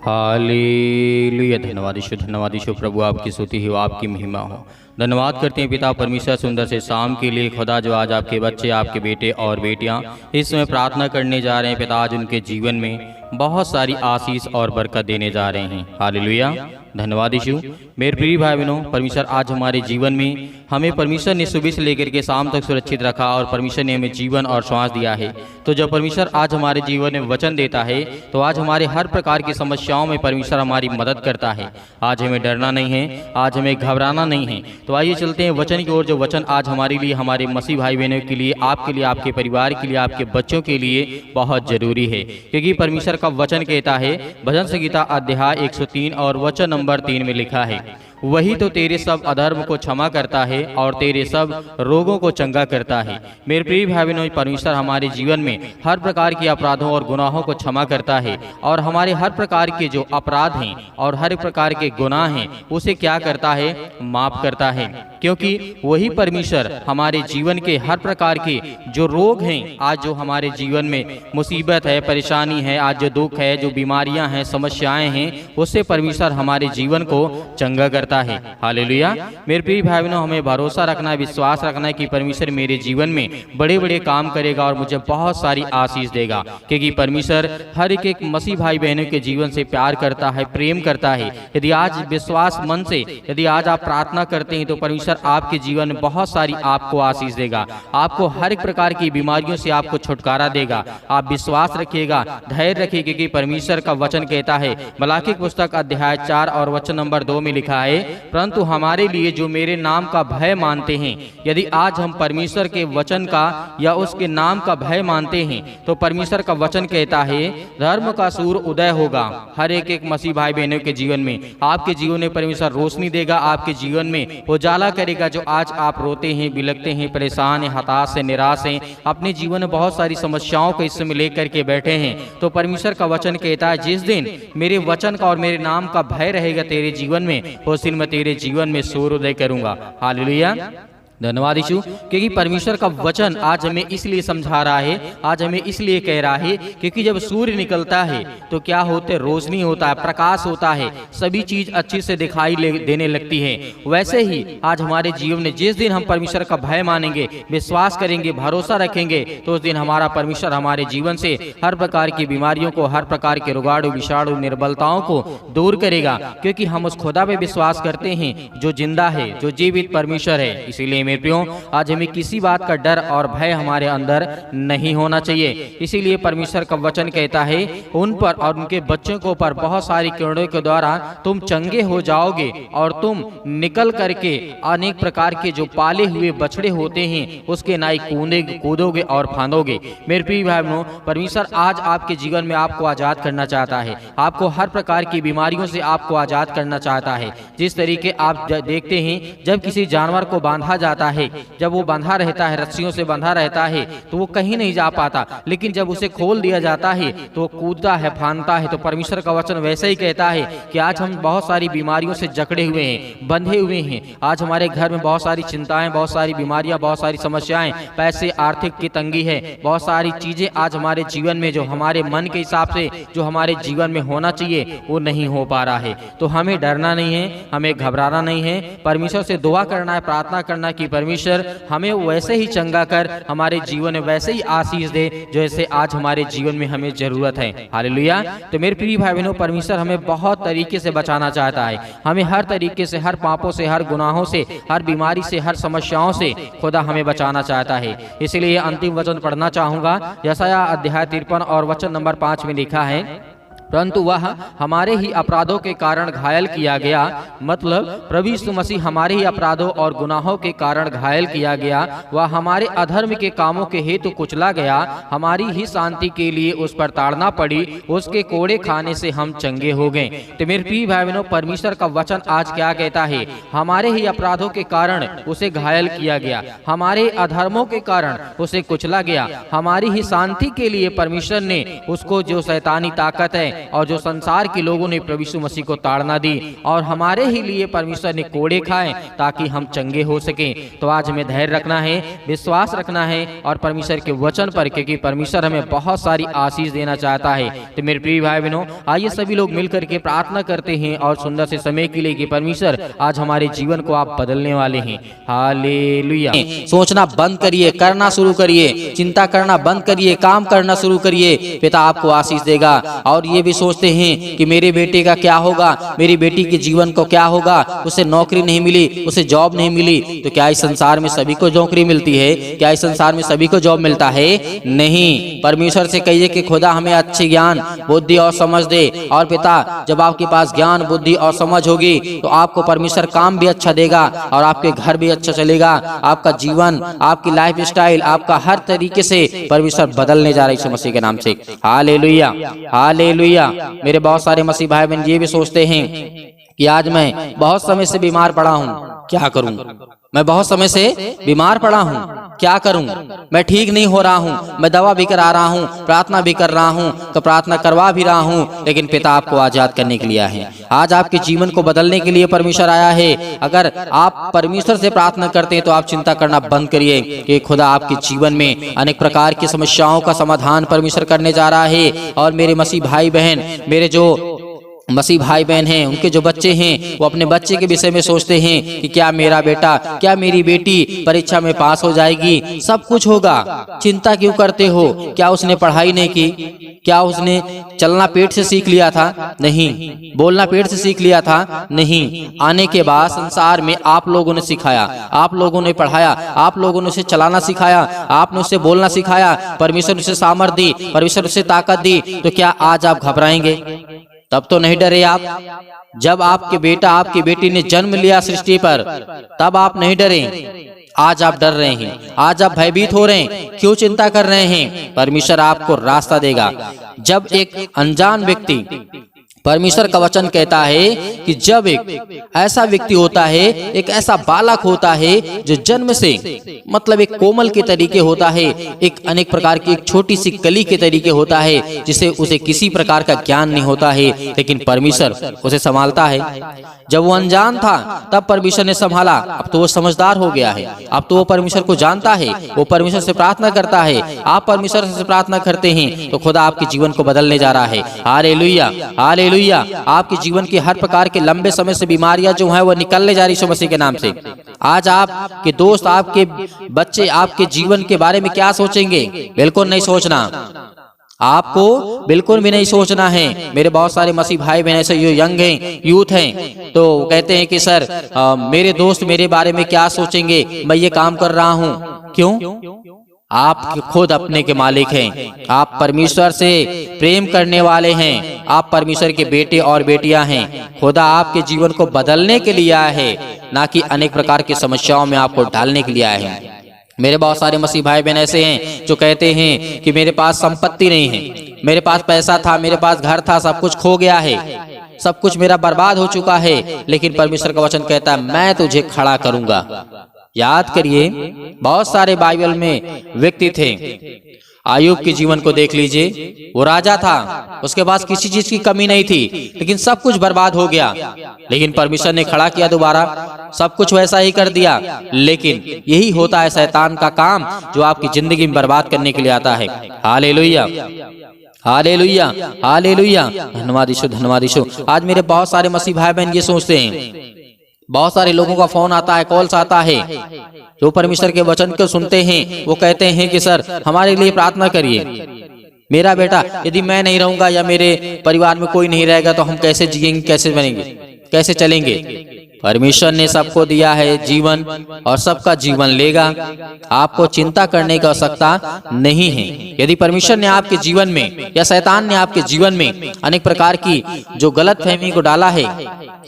Hallelujah. धन्यवाद यीशु प्रभु, आपकी स्तुति हो, आपकी महिमा हो। धन्यवाद करते हैं पिता परमेश्वर सुंदर से शाम के लिए खुदा, जो आज आपके बच्चे, आपके बेटे और बेटियां इस समय प्रार्थना करने जा रहे हैं पिता, आज उनके जीवन में बहुत सारी आशीष और बरकत देने जा रहे हैं। हालेलुया। धन्यवाद यीशु। मेरे प्रिय भाई बहनों, परमेश्वर आज हमारे जीवन में हमें परमेश्वर ने सुबह से लेकर के शाम तक सुरक्षित रखा और परमेश्वर ने हमें जीवन और श्वास दिया है। तो जब परमेश्वर आज हमारे जीवन में वचन देता है तो आज हमारे हर प्रकार की समस्याओं में परमेश्वर हमारी मदद करता है। आज हमें डरना नहीं है, आज हमें घबराना नहीं है। तो आइए चलते हैं वचन की ओर, जो वचन आज हमारे लिए, हमारे मसीह भाई बहनों के लिए, आपके परिवार के लिए, आपके बच्चों के लिए बहुत जरूरी है। क्योंकि परमेश्वर का वचन कहता है, भजन संहिता अध्याय 103 और वचन नंबर 3 में लिखा है, वही तो तेरे सब अधर्म को क्षमा करता है और तेरे सब रोगों को चंगा करता है। मेरे प्रिय भाई बहनों, परमेश्वर हमारे जीवन में हर प्रकार के अपराधों और गुनाहों को क्षमा करता है और हमारे हर प्रकार के जो अपराध हैं और हर प्रकार के गुनाह हैं उसे क्या करता है, माफ करता है। क्योंकि वही परमेश्वर हमारे जीवन के हर प्रकार के जो रोग हैं, आज जो हमारे जीवन में मुसीबत है, परेशानी है, आज जो दुख है, जो बीमारियां हैं, समस्याएं हैं, उससे परमेश्वर हमारे जीवन को चंगा करता है। हालेलुया। मेरे प्रिय भाई बहनों, हमें भरोसा रखना है, विश्वास रखना है कि परमेश्वर मेरे जीवन में बड़े बड़े काम करेगा और मुझे बहुत सारी आशीष देगा। क्योंकि परमेश्वर हर एक मसीह भाई बहनों के जीवन से प्यार करता है, प्रेम करता है। यदि आज विश्वास मन से यदि आज आप प्रार्थना करते हैं तो परमेश्वर आपके जीवन में बहुत सारी आपको आशीष देगा, आपको हर एक प्रकार की बीमारियों से आपको छुटकारा देगा। आप विश्वास रखिएगा, धैर्य रखिए, क्योंकि परमेश्वर का वचन कहता है, मलाकी की पुस्तक अध्याय 4 और वचन नंबर 2 में लिखा है, परंतु हमारे लिए जो मेरे नाम का भय मानते हैं, यदि आज हम परमेश्वर के वचन का या उसके नाम का भय मानते हैं तो परमेश्वर का वचन कहता है, धर्म का सूर्य उदय होगा हर एक मसीह भाई बहनों के जीवन में। आपके जीवन में परमेश्वर रोशनी देगा, आपके जीवन में उजाला करेगा। जो आज आप रोते हैं, बिलखते हैं, परेशान हैं, हताश हैं, निराश हैं, अपने जीवन में बहुत सारी समस्याओं को इस समय लेकर के बैठे हैं, तो परमेश्वर का वचन कहता है, जिस दिन मेरे वचन का और मेरे नाम का भय रहेगा तेरे जीवन में, उस दिन मैं तेरे जीवन में सूर्योदय करूंगा। हालेलुया। धन्यवाद यीशु। क्योंकि परमेश्वर का वचन आज हमें इसलिए समझा रहा है, आज हमें इसलिए कह रहा है, क्योंकि जब सूर्य निकलता है तो क्या होते, रोशनी होता है, प्रकाश होता है, सभी चीज अच्छी से दिखाई देने लगती है। वैसे ही आज हमारे जीवन में जिस दिन हम परमेश्वर का भय मानेंगे, विश्वास करेंगे, भरोसा रखेंगे, तो उस दिन हमारा परमेश्वर हमारे जीवन से हर प्रकार की बीमारियों को, हर प्रकार के रोगाणु, विषाणु, निर्बलताओं को दूर करेगा। क्योंकि हम उस खुदा पे विश्वास करते हैं जो जिंदा है, जो जीवित परमेश्वर है। इसीलिए मेरे प्रियो, आज हमें किसी बात का डर और भय हमारे अंदर नहीं होना चाहिए। इसीलिए परमेश्वर का वचन कहता है, उन पर और उनके बच्चों को पर बहुत सारी किरणों के द्वारा तुम चंगे हो जाओगे और तुम निकल करके अनेक प्रकार के जो पाले हुए बछड़े होते हैं उसके नाई कूदोगे और फांदोगे। मेरे प्रिय भाई बहनों, परमेश्वर आज आपके जीवन में आपको आजाद करना चाहता है, आपको हर प्रकार की बीमारियों से आपको आजाद करना चाहता है। जिस तरीके आप देखते हैं, जब किसी जानवर को बांधा जाता है, जब वो बंधा रहता है, रस्सियों से बंधा रहता है, तो वो कहीं नहीं जा पाता, लेकिन जब उसे खोल दिया जाता है तो वो कूदता है, फांदता है। तो परमेश्वर का वचन वैसे ही कहता है कि आज हम बहुत सारी बीमारियों से जकड़े हुए हैं, बंधे हुए हैं। आज हमारे घर में बहुत सारी चिंताएं, बहुत सारी बीमारियां, बहुत सारी समस्याएं, पैसे, आर्थिक की तंगी है, बहुत सारी चीजें आज हमारे जीवन में जो हमारे मन के हिसाब से जो हमारे जीवन में होना चाहिए वो नहीं हो पा रहा है। तो हमें डरना नहीं है, हमें घबराना नहीं है, परमेश्वर से दुआ करना है, प्रार्थना करना कि परमेश्वर हमें वैसे ही चंगा कर, हमारे जीवन में वैसे ही आशीष दे जैसे आज हमारे जीवन में हमें जरूरत है। हालेलुया। तो मेरे प्रिय भाई बहनों, परमेश्वर हमें बहुत तरीके से बचाना चाहता है, हमें हर तरीके से, हर पापों से, हर गुनाहों से, हर बीमारी से, हर समस्याओं से खुदा हमें बचाना चाहता है। इसलिए अंतिम वचन पढ़ना चाहूंगा। यशायाह अध्याय 53 और वचन नंबर 5 में लिखा है, परंतु वह हमारे ही अपराधों के कारण घायल किया गया, मतलब प्रभु यीशु मसीह हमारे ही अपराधों और गुनाहों के कारण घायल किया गया, वह हमारे अधर्म के कामों के हेतु कुचला गया, हमारी ही शांति के लिए उस पर ताड़ना पड़ी, उसके कोड़े खाने से हम चंगे हो गए। तो मेरे प्रिय भाई बहनों, परमेश्वर का वचन आज क्या कहता है, हमारे ही अपराधों के कारण उसे घायल किया गया, हमारे अधर्मों के कारण उसे कुचला गया, हमारी ही शांति के लिए परमेश्वर ने उसको जो शैतानी ताकत है और जो संसार के लोगों ने प्रभु यीशु मसीह को ताड़ना दी और हमारे ही लिए परमेश्वर ने कोड़े खाए ताकि हम चंगे हो सकें। तो आज हमें धैर्य रखना है, विश्वास रखना है और परमेश्वर के वचन पर, क्योंकि परमेश्वर हमें बहुत सारी आशीष देना चाहता है। तो मेरे प्रिय भाई बहनों, आइए सभी लोग मिलकर के प्रार्थना करते हैं और सुंदर से समय के लिए कि परमेश्वर आज हमारे जीवन को आप बदलने वाले हैं। हालेलुया। सोचना बंद करिए, करना शुरू करिए, चिंता करना बंद करिए, काम करना शुरू करिए, पिता आपको आशीष देगा। और ये भी सोचते हैं कि मेरे बेटे का क्या होगा, मेरी बेटी के जीवन को क्या होगा, उसे नौकरी नहीं मिली, उसे जॉब नहीं मिली। तो क्या इस संसार में सभी को नौकरी मिलती है? क्या इस संसार में सभी को जॉब मिलता है? नहीं। परमेश्वर से कहिए कि खुदा हमें अच्छे ज्ञान, बुद्धि और समझ दे। और पिता, जब आपके पास ज्ञान, बुद्धि और समझ होगी तो आपको परमेश्वर काम भी अच्छा देगा और आपके घर भी अच्छा चलेगा। आपका जीवन, आपकी लाइफ स्टाइल, आपका हर तरीके से परमेश्वर बदलने जा रहा है यीशु मसीह के नाम से। Hallelujah, hallelujah. मेरे बहुत सारे मसीह भाई बहन ये भी सोचते हैं कि आज मैं बहुत समय से बीमार पड़ा हूँ, क्या करूं? मैं बहुत समय से बीमार पड़ा हूँ, क्या करूं? मैं ठीक नहीं हो रहा हूँ, मैं दवा भी करा रहा हूँ, प्रार्थना भी कर रहा हूँ, तो प्रार्थना करवा भी रहा हूँ, लेकिन पिता आपको आजाद करने के लिए आया है। आज आपके जीवन को बदलने के लिए परमेश्वर आया है। अगर आप परमेश्वर से प्रार्थना करते हैं तो आप चिंता करना बंद करिए कि खुदा आपके जीवन में अनेक प्रकार की समस्याओं का समाधान परमेश्वर करने जा रहा है। और मेरे मसीह भाई बहन, मेरे जो मसीह भाई बहन हैं, उनके जो बच्चे हैं वो अपने बच्चे के विषय में सोचते हैं कि क्या मेरा बेटा, क्या मेरी बेटी परीक्षा में पास हो जाएगी, सब कुछ होगा। चिंता क्यों करते हो? क्या उसने पढ़ाई नहीं की? क्या उसने चलना पेट से सीख लिया था? नहीं। बोलना पेट से सीख लिया था? नहीं। आने के बाद संसार में आप लोगों ने सिखाया, आप लोगों ने पढ़ाया, आप लोगों ने उसे चलाना सिखाया, आपने उसे बोलना सिखाया, परमेश्वर ने उसे सामर्थ दी, परमेश्वर ने उसे ताकत दी। तो क्या आज आप घबराएंगे? तब तो नहीं डरे आप। जब आपके बेटा, आपकी बेटी ने जन्म लिया सृष्टि पर, तब आप नहीं डरे। आज आप डर रहे हैं, आज आप भयभीत हो रहे हैं, क्यों चिंता कर रहे हैं? परमेश्वर आपको रास्ता देगा। जब एक अनजान व्यक्ति, परमेश्वर का वचन कहता है कि जब एक ऐसा व्यक्ति होता है, एक ऐसा बालक होता है जो जन्म से, मतलब एक कोमल के तरीके होता है, एक अनेक प्रकार की एक छोटी सी कली के तरीके होता है, जिसे उसे किसी प्रकार का ज्ञान नहीं होता है, लेकिन परमेश्वर उसे संभालता है। जब वो अनजान था तब परमेश्वर ने संभाला, अब तो वो समझदार हो गया है, अब तो वो परमेश्वर को जानता है, वो परमेश्वर से प्रार्थना करता है। आप परमेश्वर से प्रार्थना करते हैं तो खुदा आपके जीवन को बदलने जा रहा है। Hallelujah, hallelujah. आपके जीवन की हर प्रकार के लंबे समय से बीमारियां जो है वो निकलने जा रही यीशु मसीह के नाम से। आज आपके दोस्त, आपके बच्चे आपके जीवन के बारे में क्या सोचेंगे? बिल्कुल नहीं सोचना, आपको बिल्कुल भी नहीं सोचना है। मेरे बहुत सारे मसीह भाई बहन ऐसे जो यंग हैं, यूथ हैं, तो कहते हैं कि सर मेरे दोस्त मेरे बारे में क्या सोचेंगे, मैं ये काम कर रहा हूँ। क्यों? आप खुद अपने के मालिक हैं, आप परमेश्वर से प्रेम करने वाले हैं, आप परमेश्वर के बेटे और बेटियां हैं। खुदा आपके जीवन को बदलने के लिए आया है, ना कि अनेक प्रकार की समस्याओं में आपको डालने के लिए आया है। मेरे बहुत सारे मसीह भाई बहन ऐसे हैं जो कहते हैं कि मेरे पास संपत्ति नहीं है, मेरे पास पैसा था, मेरे पास घर था, सब कुछ खो गया है, सब कुछ मेरा बर्बाद हो चुका है, लेकिन परमेश्वर का वचन कहता है मैं तुझे खड़ा करूंगा। याद करिए, बहुत सारे बाइबल में व्यक्ति थे। आयुब के जीवन को देख लीजिए, वो राजा था, उसके पास किसी चीज की कमी नहीं थी, लेकिन सब कुछ बर्बाद हो गया, लेकिन परमेश्वर ने खड़ा किया दोबारा, सब कुछ वैसा ही कर दिया। लेकिन यही होता है शैतान का काम, जो आपकी जिंदगी में बर्बाद करने के लिए आता है। Hallelujah, hallelujah, hallelujah. धन्यवाद यीशु, धन्यवाद यीशु। आज मेरे बहुत सारे मसीह भाई बहन ये सोचते हैं, बहुत सारे लोगों का फोन आता है, कॉल्स आता है, जो परमेश्वर के वचन को सुनते हैं, वो कहते हैं कि सर हमारे लिए प्रार्थना करिए। मेरा बेटा, यदि मैं नहीं रहूंगा या मेरे परिवार में कोई नहीं रहेगा तो हम कैसे जिएंगे, कैसे बनेंगे, कैसे चलेंगे? परमेश्वर ने सबको दिया है जीवन और सबका जीवन लेगा। आपको चिंता करने की आवश्यकता नहीं है। यदि परमेश्वर ने आपके जीवन में या शैतान ने आपके जीवन में अनेक प्रकार की जो गलत फहमी को डाला है,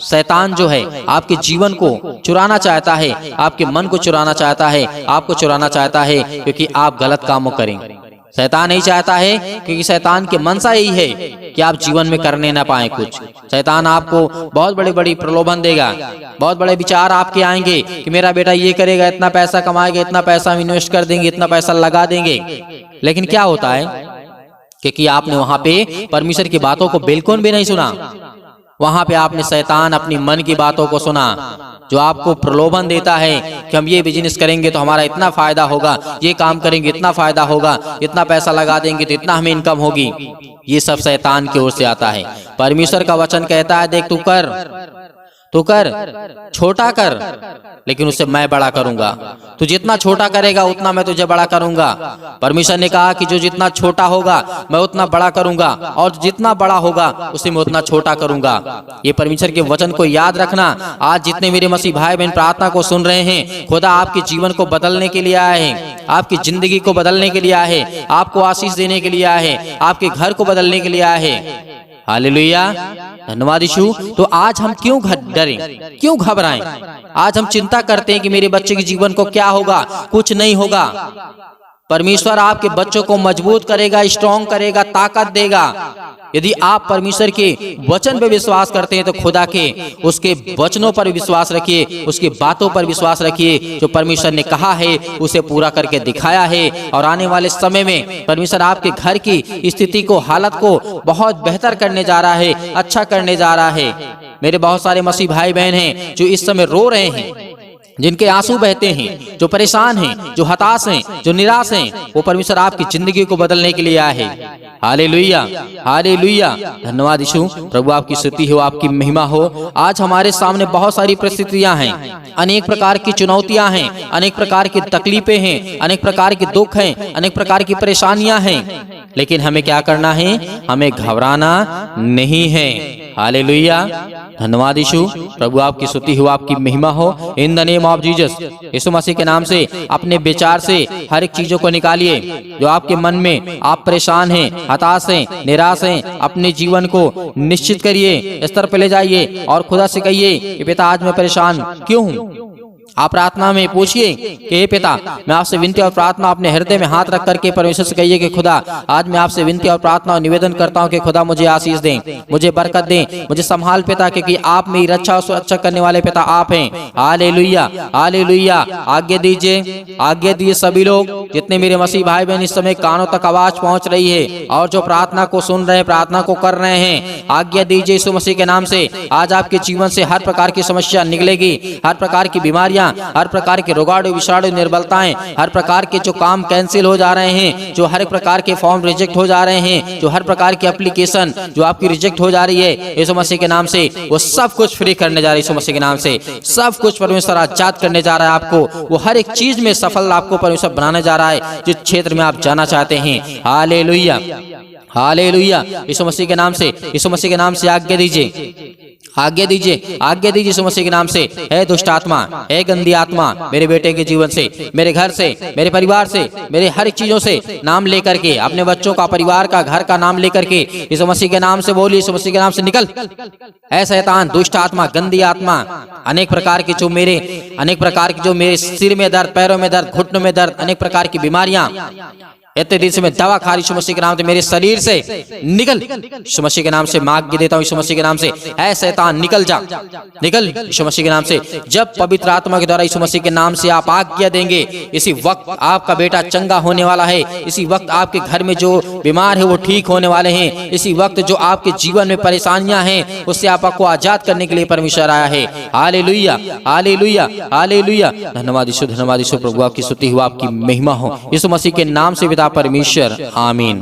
शैतान जो है आपके जीवन को चुराना चाहता है, आपके मन को चुराना चाहता है, आपको चुराना चाहता है, क्योंकि आप गलत कामों करें। शैतान नहीं चाहता है, क्योंकि शैतान की मनसा यही है कि आप जीवन में करने ना पाए कुछ। शैतान आपको बहुत बड़ी बड़ी प्रलोभन देगा, बहुत बड़े विचार आपके आएंगे कि मेरा बेटा ये करेगा, इतना पैसा कमाएगा, इतना पैसा हम इन्वेस्ट कर देंगे, इतना पैसा लगा देंगे। लेकिन क्या होता है, क्योंकि आपने वहां पे परमेश्वर की बातों को बिल्कुल भी नहीं सुना। वहां पे आपने शैतान अपनी मन की बातों को सुना, जो आपको प्रलोभन देता है कि हम ये बिजनेस करेंगे तो हमारा इतना फायदा होगा, ये काम करेंगे इतना फायदा होगा, इतना पैसा लगा देंगे तो इतना हमें इनकम होगी। ये सब शैतान की ओर से आता है। परमेश्वर का वचन कहता है, देख तू कर, छोटा कर, लेकिन उसे मैं बड़ा करूंगा। तू जितना छोटा करेगा उतना मैं तुझे बड़ा करूंगा। परमेश्वर ने कहा कि जो जितना छोटा होगा मैं उतना बड़ा करूंगा, और जितना बड़ा होगा उसे मैं उतना छोटा करूंगा। ये परमेश्वर के वचन को याद रखना। आज जितने मेरे मसीह भाई बहन प्रार्थना को सुन रहे हैं, खुदा आपके जीवन को बदलने के लिए आए हैं, आपकी जिंदगी को बदलने के लिए आए हैं, आपको आशीष देने के लिए आए हैं, आपके घर को बदलने के लिए आए हैं। हालेलुया, धन्यवाद यीशु। तो आज हम क्यों डरें, क्यों घबराएं? आज हम चिंता करते हैं कि मेरे बच्चे के जीवन को क्या होगा। कुछ नहीं होगा। परमेश्वर आपके बच्चों को मजबूत करेगा, स्ट्रॉन्ग करेगा, ताकत देगा। यदि आप परमेश्वर के वचन पर विश्वास करते हैं तो खुदा के उसके वचनों पर विश्वास रखिए, उसकी बातों पर विश्वास रखिए। जो परमेश्वर ने कहा है उसे पूरा करके दिखाया है, और आने वाले समय में परमेश्वर आपके घर की स्थिति को, हालत को बहुत बेहतर करने जा रहा है, अच्छा करने जा रहा है। मेरे बहुत सारे मसीह भाई बहन हैं जो इस समय रो रहे हैं, जिनके आंसू बहते हैं, जो परेशान हैं, जो हताश हैं, जो निराश हैं। वो परमेश्वर आपकी जिंदगी को बदलने के लिए आया है। हालेलुया, हालेलुया, धन्यवाद यीशु। प्रभु आपकी स्तुति हो, आपकी महिमा हो। आज हमारे सामने बहुत सारी परिस्थितियां हैं, अनेक प्रकार की चुनौतियां हैं, अनेक प्रकार की तकलीफें हैं, अनेक प्रकार के दुख हैं, अनेक प्रकार की परेशानियां हैं। लेकिन हमें क्या करना है? हमें घबराना नहीं है। हालेलुया, धन्यवाद यीशु। प्रभु आपकी स्तुति हो, आपकी महिमा हो। In the name of Jesus, यीशु मसीह के नाम से अपने विचार से हर एक चीजों को निकालिए जो आपके मन में आप परेशान हैं, हताश हैं, निराश हैं। अपने जीवन को निश्चित करिए, स्तर पे ले जाइए और खुदा से कहिए कि पिता आज मैं परेशान क्यों हूँ। आप प्रार्थना में पूछिए कि हे पिता, मैं आपसे विनती और प्रार्थना अपने हृदय में हाथ रख करके परमेश्वर से कहिए कि खुदा आज मैं आपसे विनती और प्रार्थना और निवेदन करता हूं कि खुदा मुझे आशीष दें, मुझे बरकत दें, मुझे संभाल पिता, क्योंकि आप मेरी रक्षा और सुरक्षा करने वाले पिता आप हैं। Hallelujah, hallelujah. आज्ञा दीजिए, आज्ञा दिए सभी लोग जितने मेरे मसीह भाई बहन इस समय कानों तक आवाज पहुंच रही है और जो प्रार्थना को सुन रहे हैं, प्रार्थना को कर रहे हैं, आज्ञा दीजिए यीशु मसीह के नाम से। आज आपके जीवन से हर प्रकार की समस्या निकलेगी, हर प्रकार की बीमारियां, हर प्रकार के रोगाणु विषाणु निर्बलताएं, हर प्रकार के जो काम कैंसिल हो जा रहे हैं, जो हर प्रकार के फॉर्म रिजेक्ट हो जा रहे हैं, जो हर प्रकार की एप्लीकेशन जो आपकी रिजेक्ट हो जा रही है, यीशु मसीह के नाम से वो सब कुछ फ्री करने जा रही है। यीशु मसीह के नाम से सब कुछ परमेश्वर आजाद करने जा रहा है आपको। वो हर एक चीज में सफल आपको परमेश्वर बनाने जा रहा है जिस क्षेत्र में आप जाना चाहते हैं। Hallelujah, hallelujah. यीशु मसीह के नाम से, यीशु मसीह के नाम से आज्ञा दीजिए, आज्ञा दीजिए, आज्ञा दीजिए यीशु मसीह के नाम से। है दुष्ट आत्मा, है गंदी आत्मा मेरे बेटे के जीवन से, मेरे घर से, मेरे परिवार से, मेरे हर एक चीजों से नाम लेकर के, अपने बच्चों का, परिवार का, घर का नाम लेकर के यीशु मसीह के नाम से बोलिए, यीशु मसीह के नाम से निकल। है शैतान, दुष्ट आत्मा, गंदी आत्मा, अनेक प्रकार की जो मेरे, अनेक प्रकार की जो मेरे सिर में दर्द, पैरों में दर्द, घुटनों में दर्द, अनेक प्रकार की बीमारियां, इतने दिन से मैं दवा खा रही, यीशु मसीह के नाम से मेरे शरीर से निकल। यीशु मसीह के नाम से मैं आज्ञा देता हूँ, यीशु मसीह के नाम से ऐ शैतान निकल जा, निकल यीशु मसीह के नाम से। जब पवित्र आत्मा के द्वारा यीशु मसीह के नाम से आप आज्ञा देंगे, इसी वक्त आपका बेटा चंगा होने वाला है। इसी वक्त आपके घर में जो बीमार है वो ठीक होने वाले हैं। इसी वक्त जो आपके जीवन में परेशानियां हैं उससे आपको आजाद करने के लिए परमेश्वर आया है। Hallelujah, hallelujah, hallelujah. धन्यवाद यीशु, धन्यवाद यीशु। प्रभु आपकी स्तुति हो, आपकी महिमा हो, यीशु मसीह के नाम से पिता परमेश्वर, आमीन।